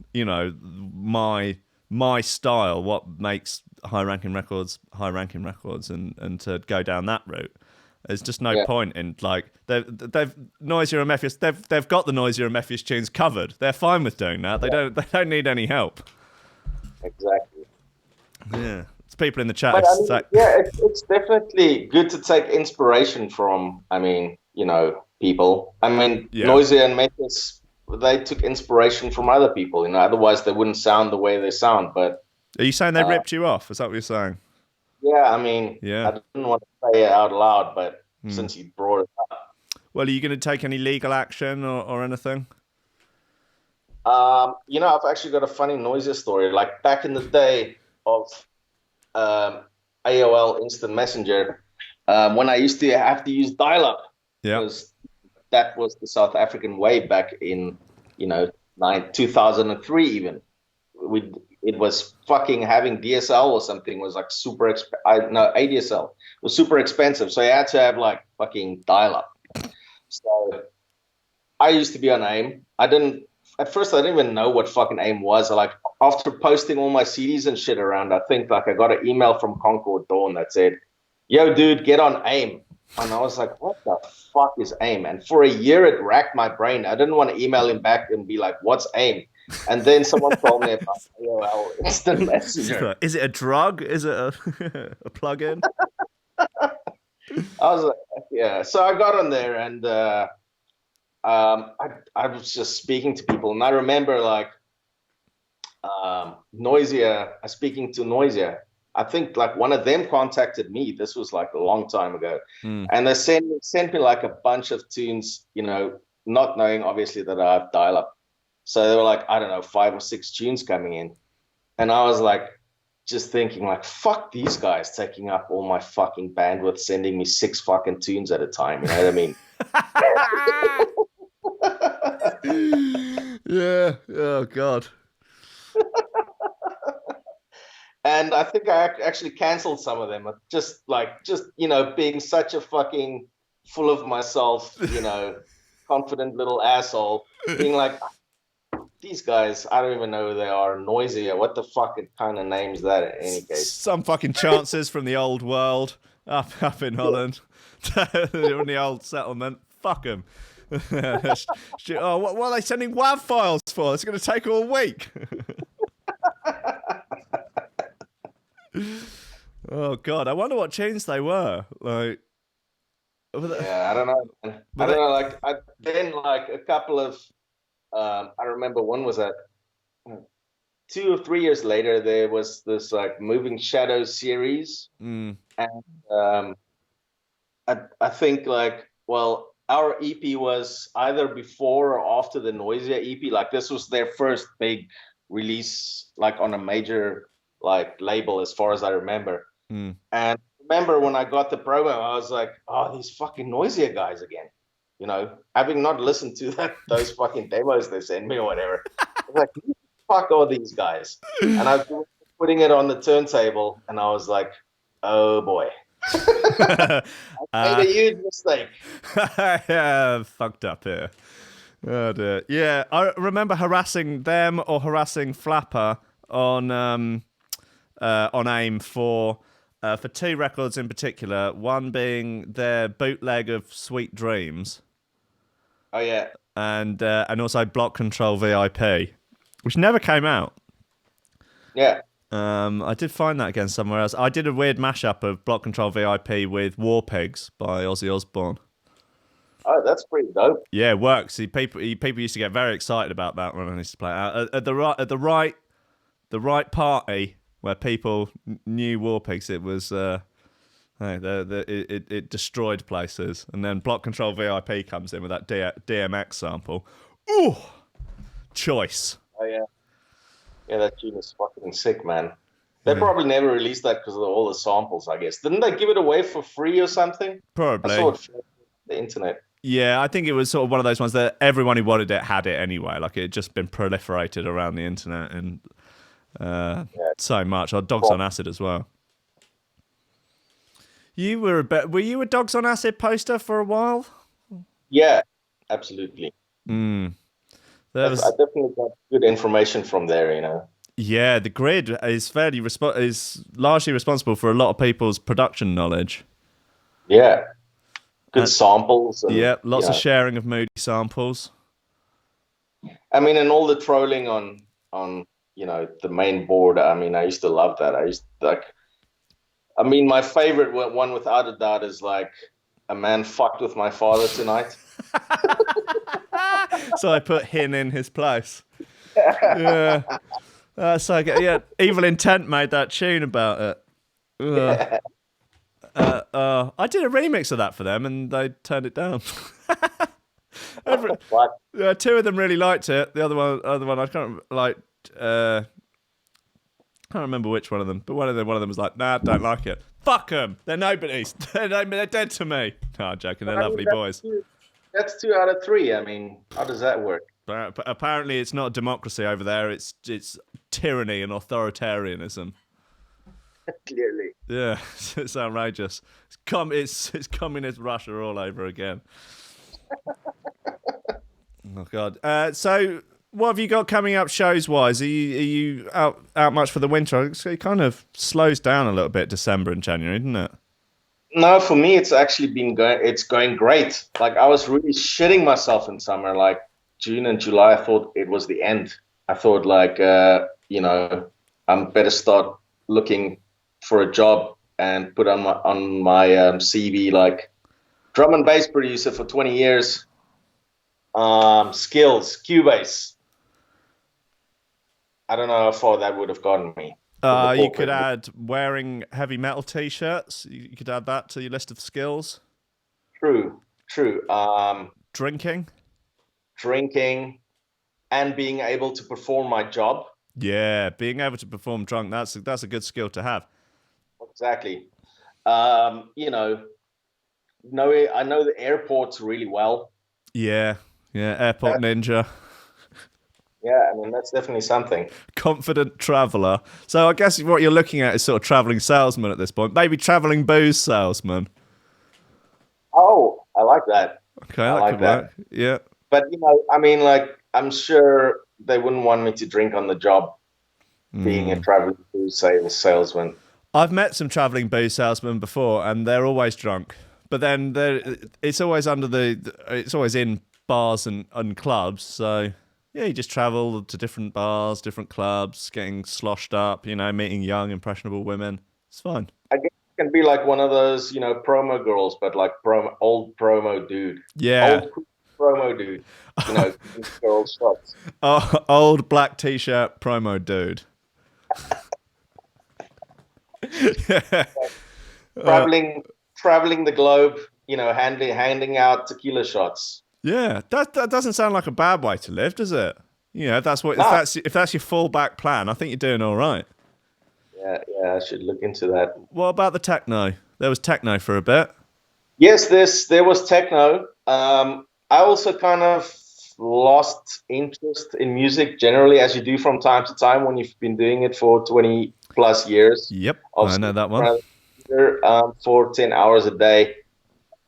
my style, what makes high-ranking records, and to go down that route. There's just no point in, like, they've Noisia and Mephius, they've got the Noisia and Mephius tunes covered. They're fine with doing that. They don't need any help. Exactly. Yeah. It's people in the chat. But, it's definitely good to take inspiration from, people. Noisia and Mephius, they took inspiration from other people, otherwise they wouldn't sound the way they sound. But are you saying they ripped you off? Is that what you're saying? Yeah, I didn't want to say it out loud, but since you brought it up. Well, are you going to take any legal action or anything? I've actually got a funny Noisia story. Like, back in the day of AOL Instant Messenger, when I used to have to use dial-up, because that was the South African way back in 2003 even. It was fucking having DSL or something was like super ADSL was super expensive, so you had to have like fucking dial-up. So I used to be on AIM. At first I didn't even know what fucking AIM was. Like, after posting all my CDs and shit around, I think like I got an email from Concord Dawn that said, "Yo, dude, get on AIM." And I was like, what the fuck is AIM? And for a year it racked my brain. I didn't want to email him back and be like, what's AIM? And then someone told me about AOL Instant Messenger. Is it a drug? Is it a plug-in? I was like, yeah. So I got on there and I was just speaking to people, and I remember like Noisia, speaking to Noisia. I think like one of them contacted me. This was like a long time ago, and they sent me like a bunch of tunes, not knowing obviously that I have dial-up. So they were like, I don't know, 5 or 6 tunes coming in, and I was like, just thinking like, fuck these guys taking up all my fucking bandwidth, sending me 6 fucking tunes at a time. You know what I mean? Yeah. Oh God. And I think I actually canceled some of them. Just being such a fucking full of myself, confident little asshole, being like, these guys, I don't even know who they are. Noisia, what the fuck kind of name's that in any case? Some fucking chances from the old world up in Holland. They're in the old settlement. Fuck them. What are they sending WAV files for? It's going to take all week. Oh God, I wonder what tunes they were. Like, yeah, I don't know. I don't know. Like, then like a couple of, I remember one was at 2 or 3 years later. There was this like Moving Shadows series, and I think like, well, our EP was either before or after the Noisia EP. Like, this was their first big release, like on a major like label, as far as I remember. And I remember when I got the promo, I was like, oh, these fucking Noisia guys again. Having not listened to those fucking demos they sent me or whatever. I was like, who the fuck are these guys? And I was putting it on the turntable, and I was like, oh boy. I made a huge mistake. Yeah, fucked up here. Oh dear. Yeah, I remember harassing them or harassing Flapper on AIM for 2 records in particular. One being their bootleg of Sweet Dreams. Oh yeah. And also Block Control VIP, which never came out. Yeah. I did find that again somewhere else. I did a weird mashup of Block Control VIP with War Pigs by Ozzy Osbourne. Oh, that's pretty dope. Yeah, it works. See, people used to get very excited about that when I used to play it out. At the right party where people knew War Pigs, it was it destroyed places. And then Block Control VIP comes in with that DMX sample. Ooh, choice. Oh yeah. Yeah, that tune is fucking sick, man. They probably never released that because of all the samples, I guess. Didn't they give it away for free or something? Probably. I saw it on the internet. Yeah, I think it was sort of one of those ones that everyone who wanted it had it anyway. Like it had just been proliferated around the internet and so much. Or Dogs on Acid as well. Were you a Dogs on Acid poster for a while? Yeah, absolutely. I definitely got good information from there, you know. Yeah, the grid is is largely responsible for a lot of people's production knowledge. Yeah. Good samples. And, lots of sharing of moody samples. I mean, and all the trolling on the main board. I mean, I used to love that. My favorite one without a doubt is like, a man fucked with my father tonight. So I put Hin in his place. Yeah. So yeah, Evil Intent made that tune about it. I did a remix of that for them, and they turned it down. 2 of them really liked it. The other one, I can't remember which one of them, but one of them was like, "Nah, don't like it. Fuck them. They're nobodies. They're dead to me." No, I'm joking. They're lovely boys. That's 2 out of 3. I mean, how does that work? But apparently, it's not democracy over there. It's tyranny and authoritarianism. Clearly. Yeah, it's outrageous. It's communist Russia all over again. Oh God. So what have you got coming up shows wise? Are you out much for the winter? It kind of slows down a little bit December and January, isn't it? No, for me it's actually it's going great. Like I was really shitting myself in summer. Like June and July, I thought it was the end. I thought like I'm better start looking for a job and put on my CV like drum and bass producer for 20 years. Skills, Cubase. I don't know how far that would have gotten me. You could add wearing heavy metal t-shirts. You could add that to your list of skills. True. Drinking, and being able to perform my job. Yeah, being able to perform drunk, that's a good skill to have. Exactly. I know the airports really well. Yeah, airport ninja. Yeah, I mean, that's definitely something. Confident traveller. So I guess what you're looking at is sort of travelling salesman at this point. Maybe travelling booze salesman. Oh, I like that. Okay, that could work. Yeah. But, I mean, like, I'm sure they wouldn't want me to drink on the job being a travelling booze salesman. I've met some travelling booze salesmen before, and they're always drunk. But then it's always it's always in bars and clubs, so... Yeah, you just travel to different bars, different clubs, getting sloshed up, meeting young, impressionable women. It's fun. I guess it can be like one of those, promo girls, but like old promo dude. Yeah. Old promo dude. Girl shots. Oh, old black t-shirt promo dude. Traveling the globe, handing out tequila shots. Yeah, that doesn't sound like a bad way to live, does it? If that's your fallback plan, I think you're doing all right. Yeah, I should look into that. What about the techno? There was techno for a bit. Yes, there was techno. I also kind of lost interest in music generally, as you do from time to time when you've been doing it for 20 plus years. Yep, I know that one. computer for 10 hours a day.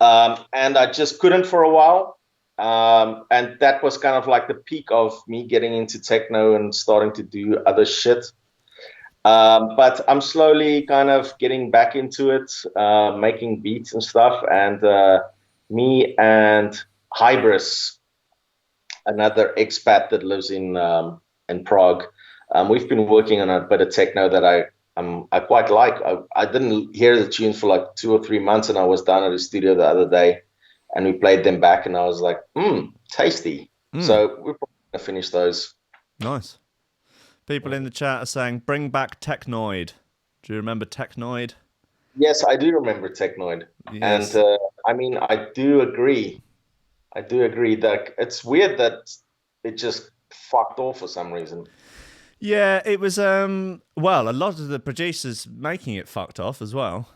And I just couldn't for a while. And that was kind of like the peak of me getting into techno and starting to do other shit. But I'm slowly kind of getting back into it, making beats and stuff. And me and Hybris, another expat that lives in Prague, we've been working on a bit of techno that I quite like. I didn't hear the tunes for like 2 or 3 months, and I was down at the studio the other day, and we played them back, and I was like, tasty. So we're probably going to finish those. Nice. People in the chat are saying, bring back Technoid. Do you remember Technoid? Yes, I do remember Technoid. Yes. And I mean, I do agree that it's weird that it just fucked off for some reason. Yeah, it was, well, a lot of the producers making it fucked off as well,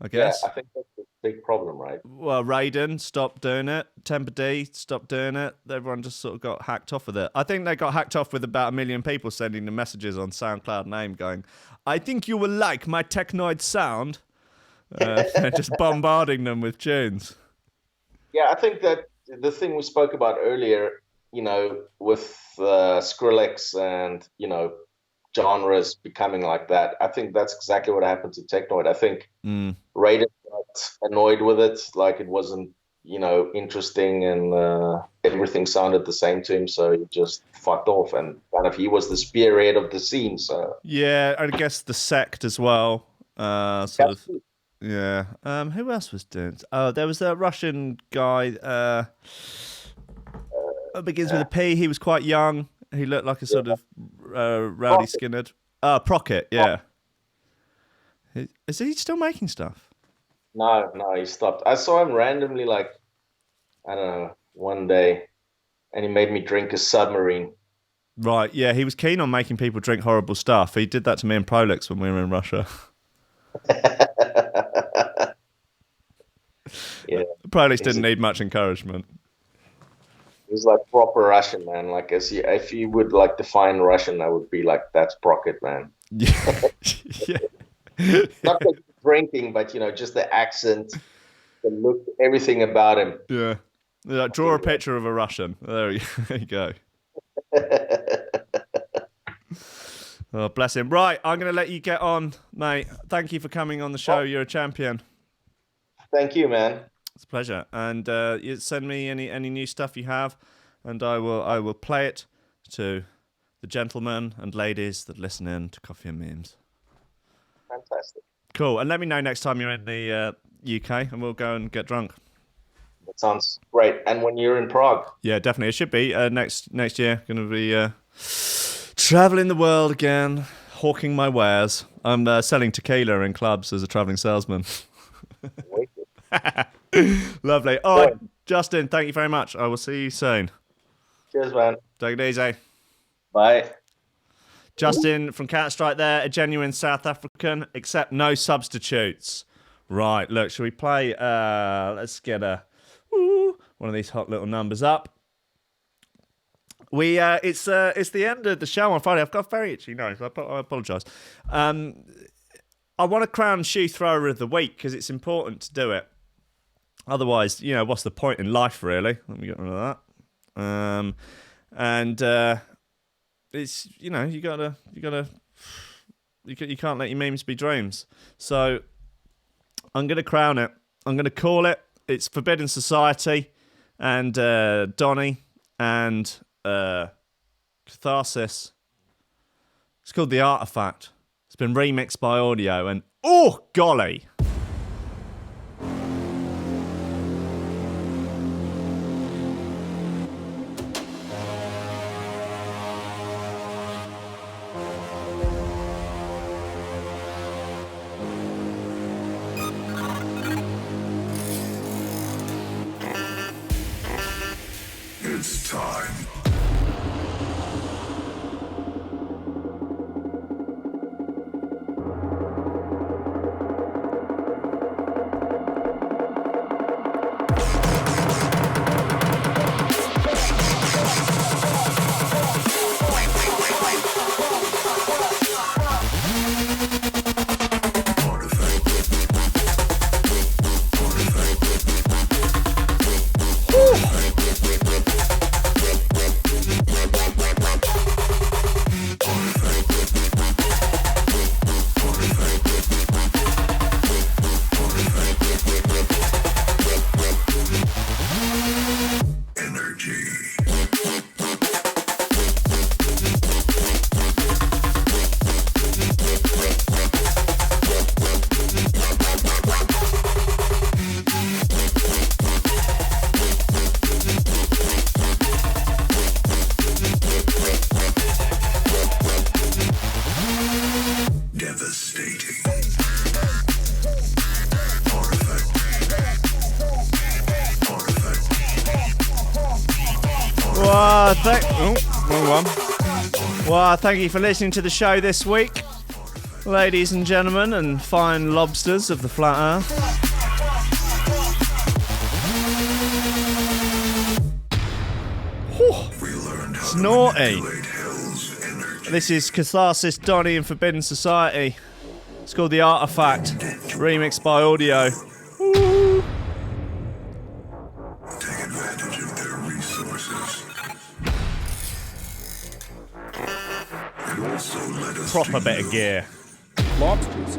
I guess. Yeah, I think that's a big problem, right? Well, Raiden stopped doing it. Temper D stopped doing it. Everyone just sort of got hacked off with it. I think they got hacked off with about 1 million people sending them messages on SoundCloud name going, I think you will like my Technoid sound. Just bombarding them with tunes. Yeah, I think that the thing we spoke about earlier, with Skrillex and, genres becoming like that, I think that's exactly what happened to Technoid. I think Raiden got annoyed with it, like it wasn't, interesting, and everything sounded the same to him, so he just fucked off, and kind of he was the spearhead of the scene. So yeah, I guess the sect as well. Yeah. Who else was doing? Oh, there was a Russian guy. It begins with a P. He was quite young. He looked like a sort of rowdy skinhead. Procket, yeah. Is he still making stuff? No, he stopped. I saw him randomly, like, I don't know, one day, and he made me drink a submarine. Right, yeah, he was keen on making people drink horrible stuff. He did that to me and Prolix when we were in Russia. Yeah. Prolix didn't need much encouragement. He's like proper Russian, man. Like, if you would like define Russian, I would be like, that's Procket, man. Yeah. Not like drinking, but just the accent, the look, everything about him. Yeah. Draw a picture of a Russian. There you go. Oh, bless him. Right, I'm going to let you get on, mate. Thank you for coming on the show. You're a champion. Thank you, man. It's a pleasure. And you send me any new stuff you have, and I will play it to the gentlemen and ladies that listen in to Coffee and Memes. Fantastic. Cool. And let me know next time you're in the UK, and we'll go and get drunk. That sounds great. And when you're in Prague? Yeah, definitely. It should be next year. Going to be traveling the world again, hawking my wares. I'm selling tequila in clubs as a traveling salesman. Lovely. All right, Justin, thank you very much. I will see you soon. Cheers, man. Take it easy. Bye. Justin from Counterstrike there, a genuine South African, except no substitutes. Right, look, shall we play? Let's get one of these hot little numbers up. It's the end of the show on Friday. I've got a very itchy nose. I apologise. I want to crown Shoe Thrower of the Week because it's important to do it. Otherwise, what's the point in life, really? Let me get rid of that. And it's you can't let your memes be dreams. So I'm going to crown it. I'm going to call it. It's Forbidden Society and Donny and Catharsis. It's called The Artifact. It's been remixed by Audio, and oh golly. It's time. Wrong one. Well, thank you for listening to the show this week, ladies and gentlemen, and fine lobsters of the flat earth. It's naughty. This is Catharsis, Donny and Forbidden Society. It's called The Artifact, remixed by Audio. Woo. Take advantage of their resources. And also let us Proper bit of gear. Lobsters.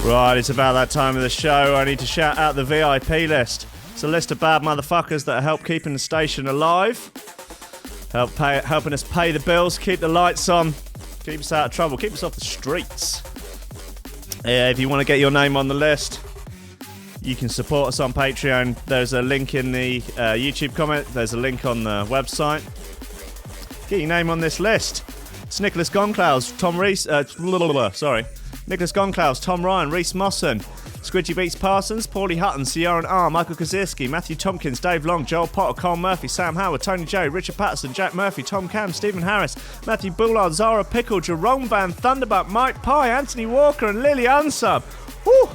Right, it's about that time of the show. I need to shout out the VIP list. It's a list of bad motherfuckers that help keeping the station alive, helping us pay the bills, keep the lights on, keep us out of trouble, keep us off the streets. If you want to get your name on the list, you can support us on Patreon. There's a link in the YouTube comment. There's a link on the website. Get your name on this list. It's Nicholas Goncalves, Tom Reece, Nicholas Goncalves, Tom Ryan, Reece Mosson, Squidgy Beats Parsons, Pauly Hutton, Ciarán R, Michael Kedzierski, Matthew Tomkins, Dave Long, Joel Potter, Colm Murphy, Sam Howard, Tony J, Richard Patterson, Jack Murphy, Tom Camm, Stephen Harris, Mattieu Boulard, Zara Pickles, Jeroen Van Thunderbutt, Mike Pye, Anthony Walker and Lily Unsub. Woo!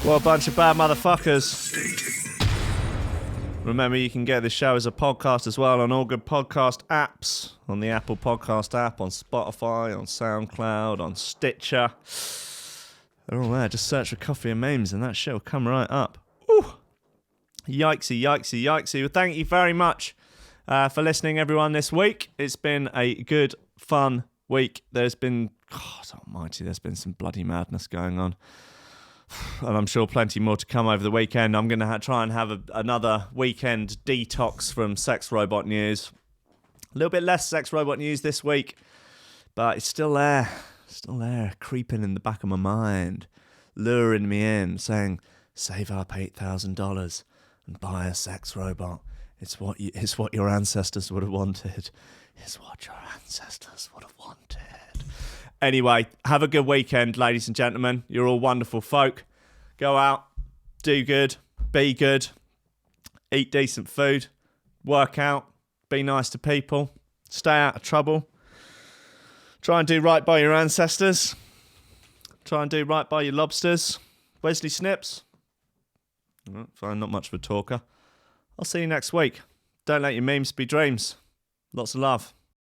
What a bunch of bad motherfuckers. Remember, you can get this show as a podcast as well on all good podcast apps, on the Apple Podcast app, on Spotify, on SoundCloud, on Stitcher. They're all there. Just search for Coffee and Memes and that shit will come right up. Ooh. Yikesy, yikesy, yikesy. Well, thank you very much for listening, everyone, this week. It's been a good, fun week. There's been, God almighty, there's been some bloody madness going on. And I'm sure plenty more to come over the weekend. I'm going to try and have another weekend detox from sex robot news. A little bit less sex robot news this week, but it's still there. Still there, creeping in the back of my mind, luring me in, saying, save up $8,000 and buy a sex robot. It's what your ancestors would have wanted. It's what your ancestors would have wanted. Anyway, have a good weekend, ladies and gentlemen. You're all wonderful folk. Go out, do good, be good, eat decent food, work out, be nice to people, stay out of trouble. Try and do right by your ancestors. Try and do right by your lobsters. Wesley Snips. Fine, not much of a talker. I'll see you next week. Don't let your memes be dreams. Lots of love.